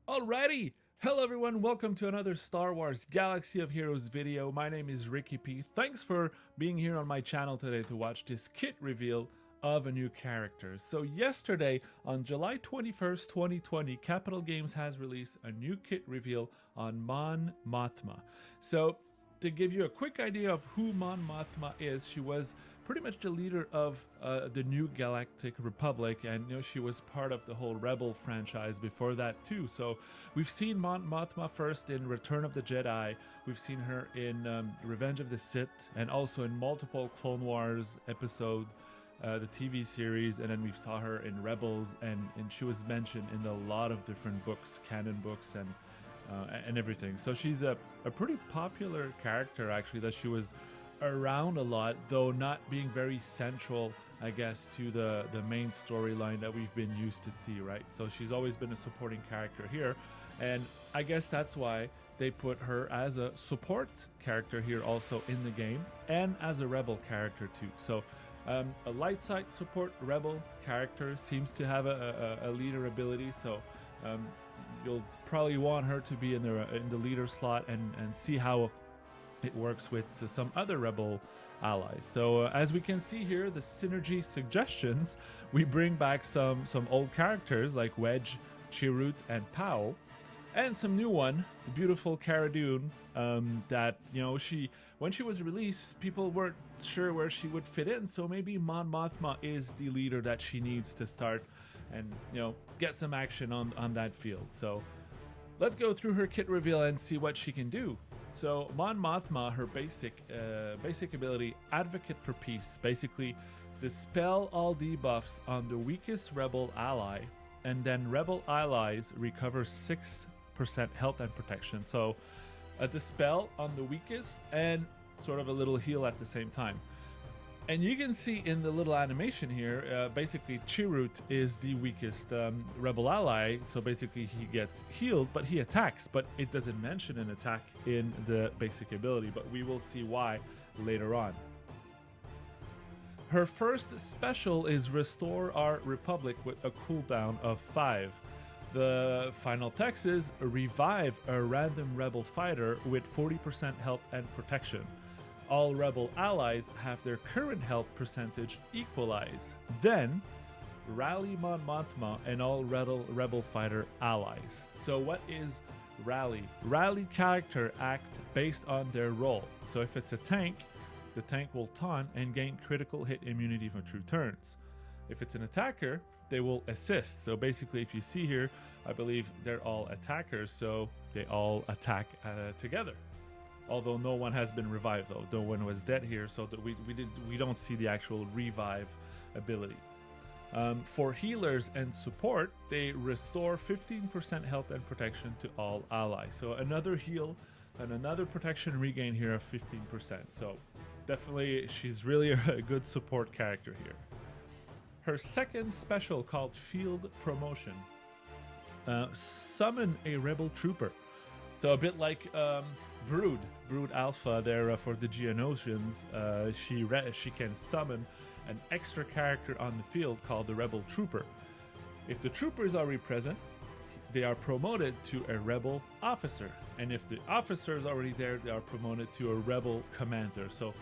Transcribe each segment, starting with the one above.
Alrighty! Hello everyone, welcome to another Star Wars Galaxy of Heroes video. My name is Ricky P. Thanks for being here on my channel today to watch this kit reveal of a new character. So yesterday, on July 21st, 2020, Capital Games has released a new kit reveal on Mon Mothma. So to give you a quick idea of who Mon Mothma is, she was pretty much the leader of the New Galactic Republic, and she was part of the whole Rebel franchise before that too. So we've seen Mon Mothma first in Return of the Jedi, we've seen her in Revenge of the Sith, and also in multiple Clone Wars episodes, the TV series, and then we saw her in Rebels, and she was mentioned in a lot of different books, canon books, and everything. So she's a pretty popular character, actually, that she was around a lot, though not being very central, I guess, to the main storyline that we've been used to see, right? So she's always been a supporting character here, and I guess that's why they put her as a support character here also in the game, and as a rebel character too. So a light side support rebel character seems to have a leader ability, so you'll probably want her to be in the leader slot and see how it works with some other rebel allies. So as we can see here, the synergy suggestions, we bring back some old characters like Wedge, Chirrut, and Pow, and some new one, the beautiful Cara Dune, that when she was released, people weren't sure where she would fit in, so maybe Mon Mothma is the leader that she needs to start and get some action on that field. So let's go through her kit reveal and see what she can do. So Mon Mothma, her basic ability, Advocate for Peace, basically dispel all debuffs on the weakest rebel ally, and then rebel allies recover 6% health and protection. So a dispel on the weakest and sort of a little heal at the same time. And you can see in the little animation here, basically Chirrut is the weakest rebel ally, so basically he gets healed, but he attacks, but it doesn't mention an attack in the basic ability, but we will see why later on. Her first special is Restore Our Republic with a cooldown of 5. The final text is Revive a random rebel fighter with 40% health and protection. All rebel allies have their current health percentage equalized. Then, rally Mon Mothma and all rebel fighter allies. So what is rally? Rally character act based on their role. So if it's a tank, the tank will taunt and gain critical hit immunity for 2 turns. If it's an attacker, they will assist. So basically, if you see here, I believe they're all attackers, so they all attack together. Although no one has been revived, though. No one was dead here, so that we don't see the actual revive ability. For healers and support, they restore 15% health and protection to all allies. So another heal and another protection regain here of 15%. So definitely, she's really a good support character here. Her second special, called Field Promotion, summon a rebel trooper. So a bit like Brood Alpha there for the Geonosians, she can summon an extra character on the field called the Rebel Trooper. If the trooper is already present, they are promoted to a Rebel Officer, and if the officer is already there, they are promoted to a Rebel Commander. So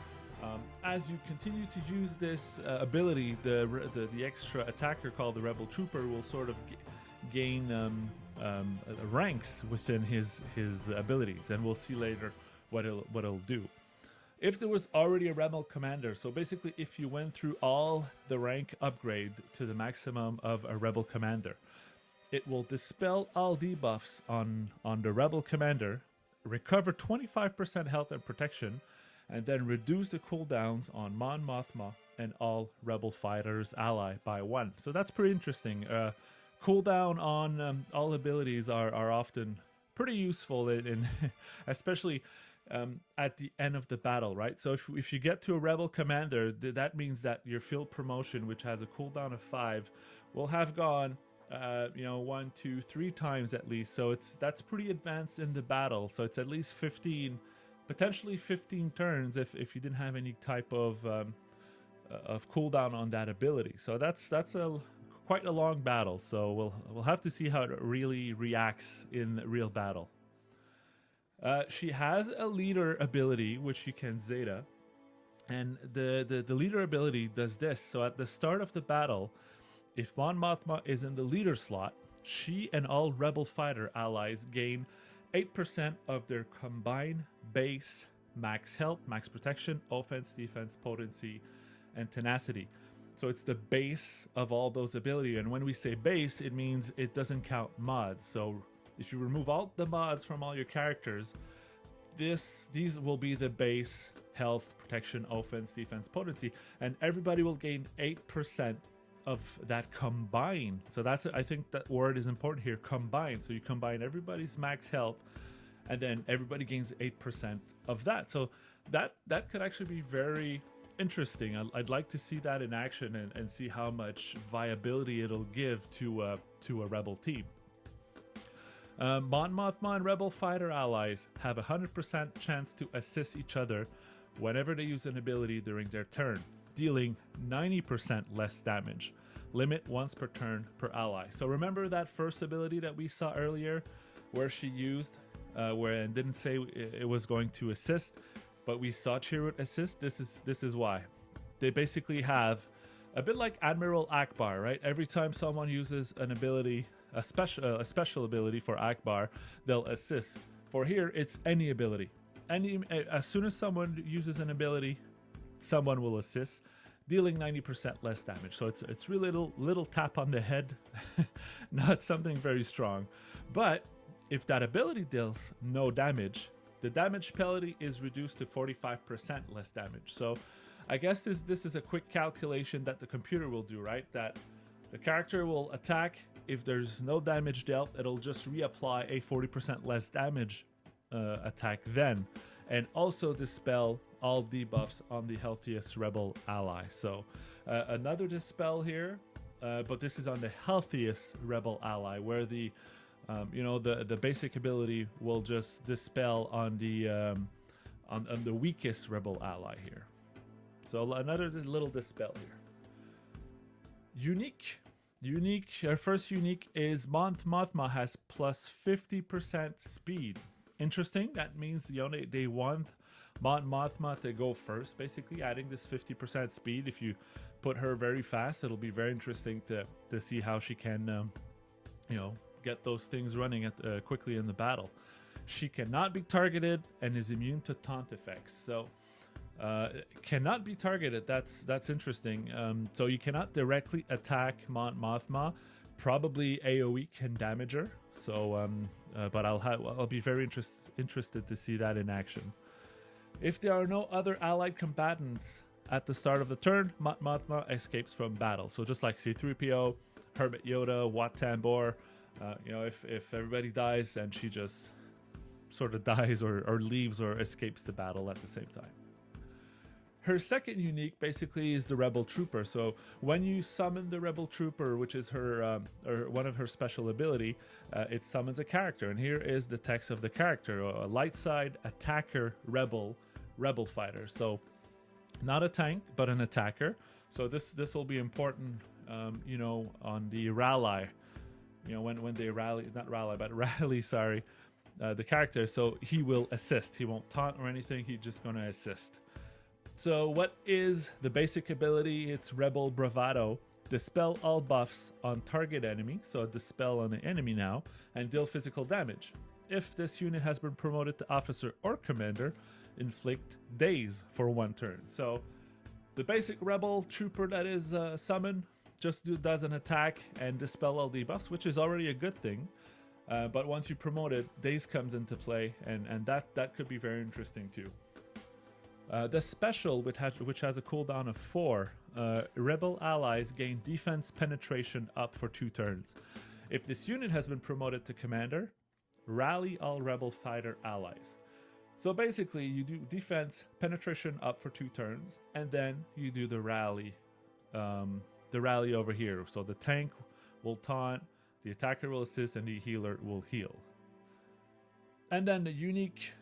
as you continue to use this ability, the extra attacker called the Rebel Trooper will sort of gain ranks within his abilities, and we'll see later what it'll do. If there was already a rebel commander, so basically if you went through all the rank upgrade to the maximum of a rebel commander, it will dispel all debuffs on the rebel commander, recover 25% health and protection, and then reduce the cooldowns on Mon Mothma and all rebel fighters ally by 1. So that's pretty interesting. Cooldown on all abilities are often pretty useful in especially at the end of the battle, right? So if you get to a rebel commander, that means that your field promotion, which has a cooldown of 5, will have gone you know, 1, 2, 3 times at least. So that's pretty advanced in the battle. So it's at least 15, potentially 15 turns if you didn't have any type of cooldown on that ability. So that's quite a long battle. So we'll have to see how it really reacts in real battle. She has a leader ability which you can Zeta, and the leader ability does this. So at the start of the battle, if Mon Mothma is in the leader slot, she and all rebel fighter allies gain 8% of their combined base max health, max protection, offense, defense, potency, and tenacity. So it's the base of all those abilities. And when we say base, it means it doesn't count mods. So if you remove all the mods from all your characters, these will be the base health, protection, offense, defense, potency, and everybody will gain 8% of that combined. So that's, I think that word is important here, combined. So you combine everybody's max health, and then everybody gains 8% of that. So that could actually be very interesting. I'd like to see that in action and see how much viability it'll give to a rebel team. Mon Mothma and rebel fighter allies have a 100% chance to assist each other whenever they use an ability during their turn, dealing 90% less damage. Limit once per turn per ally. So remember that first ability that we saw earlier where she used, where it didn't say it was going to assist, but we saw Chirrut assist? This is why. They basically have a bit like Admiral Ackbar, right? Every time someone uses an ability, a special ability for Ackbar, they'll assist. For here, it's any ability. As soon as someone uses an ability, someone will assist, dealing 90% less damage. So it's really little tap on the head, not something very strong. But if that ability deals no damage, the damage penalty is reduced to 45% less damage. So I guess this is a quick calculation that the computer will do, right? That the character will attack. If there's no damage dealt, it'll just reapply a 40% less damage attack then, and also dispel all debuffs on the healthiest rebel ally. So another dispel here, but this is on the healthiest rebel ally, where the the basic ability will just dispel on the weakest rebel ally here. So another little dispel here. Unique. Our first unique is Mon Mothma has plus 50% speed. Interesting. That means they want Mon Mothma to go first, basically adding this 50% speed. If you put her very fast, it'll be very interesting to see how she can get those things running quickly in the battle. She cannot be targeted and is immune to taunt effects. So cannot be targeted. That's interesting. So you cannot directly attack Mon Mothma. Probably AoE can damage her. So but I'll be very interested to see that in action. If there are no other allied combatants at the start of the turn, Mon Mothma escapes from battle. So just like C-3PO, Hermit Yoda, Wat Tambor, if everybody dies, and she just sort of dies or leaves or escapes the battle at the same time. Her second unique basically is the Rebel Trooper. So when you summon the Rebel Trooper, which is her or one of her special ability, it summons a character. And here is the text of the character: a light side attacker rebel fighter. So not a tank, but an attacker. So this will be important, on the rally. When they rally the character. So he will assist. He won't taunt or anything. He's just going to assist. So what is the basic ability? It's Rebel Bravado. Dispel all buffs on target enemy. So dispel on the enemy now, and deal physical damage. If this unit has been promoted to officer or commander, inflict daze for 1 turn. So the basic Rebel Trooper that is summoned just does an attack and dispel all debuffs, which is already a good thing. But once you promote it, daze comes into play, and that could be very interesting too. The special, which has a cooldown of 4, rebel allies gain defense penetration up for 2 turns. If this unit has been promoted to commander, rally all rebel fighter allies. So basically, you do defense penetration up for 2 turns, and then you do the rally over here. So the tank will taunt, The attacker will assist and the healer will heal. And then the unique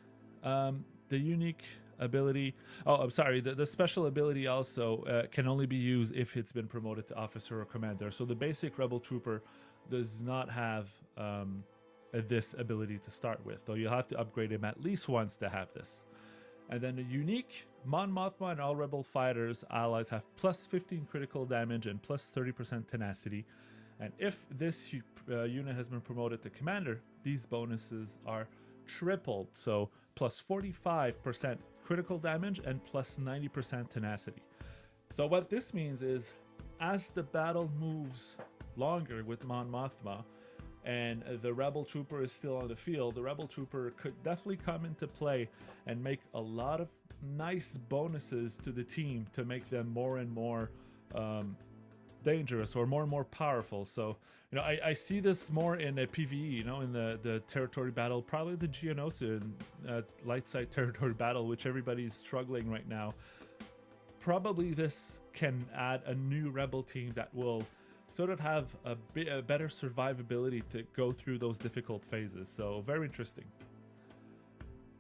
ability. Oh, I'm sorry. The special ability also can only be used if it's been promoted to officer or commander. So the basic rebel trooper does not have this ability to start with, though you'll have to upgrade him at least once to have this. And then the unique Mon Mothma and all rebel fighters allies have plus 15 critical damage and plus 30% tenacity. And if this unit has been promoted to commander, these bonuses are tripled. So plus 45% critical damage and plus 90% tenacity. So what this means is, as the battle moves longer with Mon Mothma and the rebel trooper is still on the field, the rebel trooper could definitely come into play and make a lot of nice bonuses to the team to make them more and more dangerous or more and more powerful. So, you know, I see this more in a PvE, you know, in the territory battle, probably the Geonosis light side territory battle, which everybody's struggling right now. Probably this can add a new rebel team that will sort of have a better survivability to go through those difficult phases. So very interesting.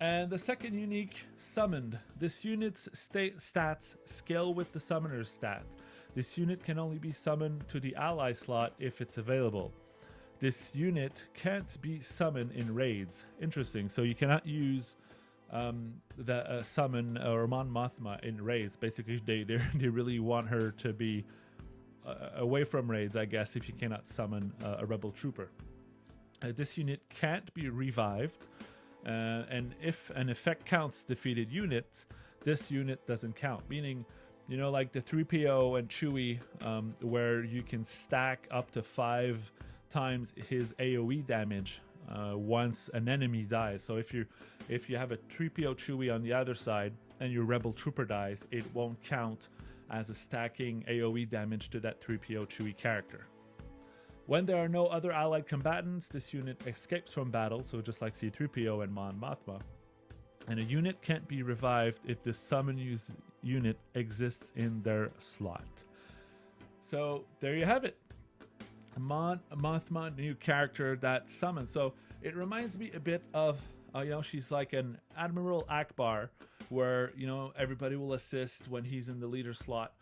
And the second unique, Summoned. This unit's stats scale with the Summoner's stat. This unit can only be summoned to the ally slot if it's available. This unit can't be summoned in raids. Interesting. So you cannot use the summon or Mon Mothma in raids. Basically, they really want her to be away from raids, I guess, if you cannot summon a rebel trooper. This unit can't be revived. And if an effect counts defeated units, this unit doesn't count. Meaning, you know, like the 3PO and Chewie, where you can stack up to 5 times his AoE damage once an enemy dies. So if you have a 3PO Chewie on the other side and your rebel trooper dies, it won't count as a stacking AoE damage to that 3PO Chewie character. When there are no other allied combatants, this unit escapes from battle, so just like C-3PO and Mon Mothma. And a unit can't be revived if the summon unit exists in their slot. So there you have it. Mon Mothma, new character that summons. So it reminds me a bit of, you know, she's like an Admiral Ackbar, where, you know, everybody will assist when he's in the leader slot.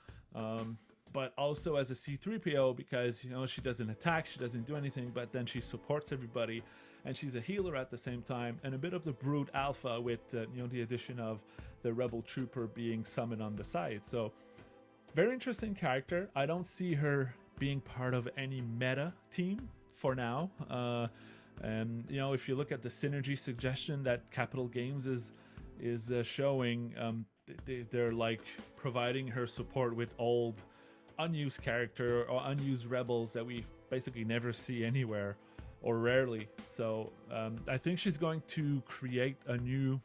But also as a C-3PO, because, you know, she doesn't attack, she doesn't do anything, but then she supports everybody, and she's a healer at the same time, and a bit of the Brood Alpha with, you know, the addition of the Rebel Trooper being summoned on the side. So, very interesting character. I don't see her being part of any meta team for now. And, you know, if you look at the synergy suggestion that Capital Games is showing, they're like providing her support with old unused character or unused rebels that we basically never see anywhere or rarely. So I think she's going to create a new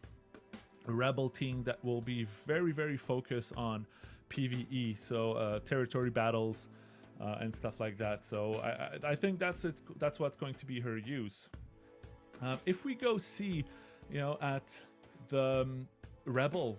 rebel team that will be very, very focused on PvE, so territory battles and stuff like that. So I think that's what's going to be her use. If we go see, you know, at the rebel,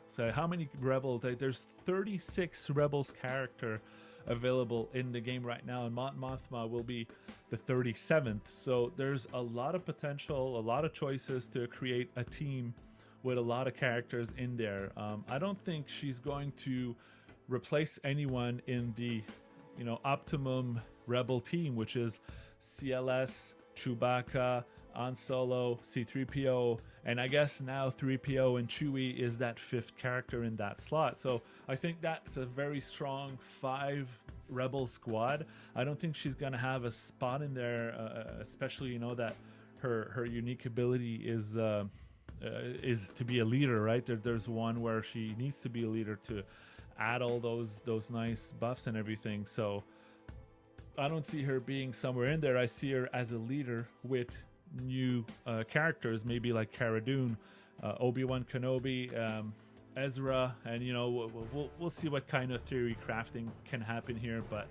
so how many rebels? There's 36 rebels character available in the game right now, and Mon Mothma will be the 37th. So there's a lot of potential, a lot of choices to create a team with a lot of characters in there. I don't think she's going to replace anyone in the, you know, optimum rebel team, which is CLS, Chewbacca, Han Solo, C-3PO, and I guess now 3PO and Chewie is that 5th character in that slot. So I think that's a very strong 5 rebel squad. I don't think she's gonna have a spot in there, especially, you know, that her unique ability is to be a leader, right? There's one where she needs to be a leader to add all those nice buffs and everything. So I don't see her being somewhere in there. I see her as a leader with new characters, maybe like Cara Dune, Obi-Wan Kenobi, Ezra, and, you know, we'll see what kind of theory crafting can happen here, but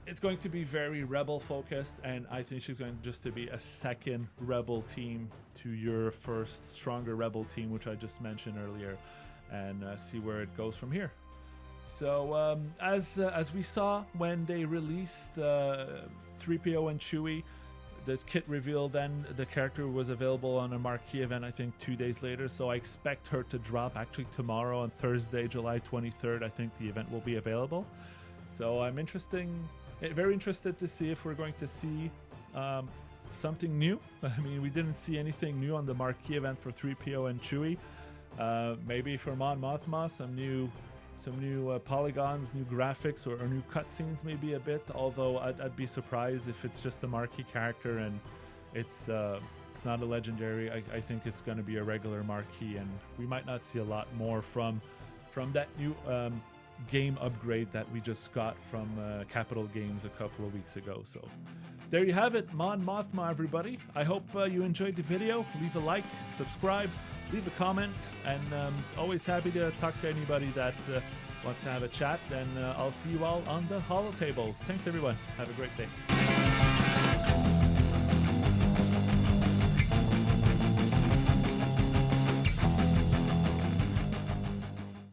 it's going to be very rebel focused, and I think she's going just to be a second rebel team to your first stronger rebel team, which I just mentioned earlier, and see where it goes from here. So as we saw when they released 3PO and Chewie. The kit reveal, then the character was available on a Marquee event, I think 2 days later. So I expect her to drop actually tomorrow on Thursday, July 23rd. I think the event will be available. So I'm very interested to see if we're going to see something new. I mean, we didn't see anything new on the Marquee event for 3PO and Chewie. Maybe for Mon Mothma, some new polygons, new graphics, or new cutscenes, maybe a bit. Although I'd be surprised if it's just a Marquee character and it's not a legendary. I think it's going to be a regular Marquee, and we might not see a lot more from that new game upgrade that we just got from Capital Games a couple of weeks ago. So there you have it, Mon Mothma, everybody. I hope you enjoyed the video. Leave a like, subscribe, leave a comment, and always happy to talk to anybody that wants to have a chat. And I'll see you all on the holo tables. Thanks, everyone. Have a great day.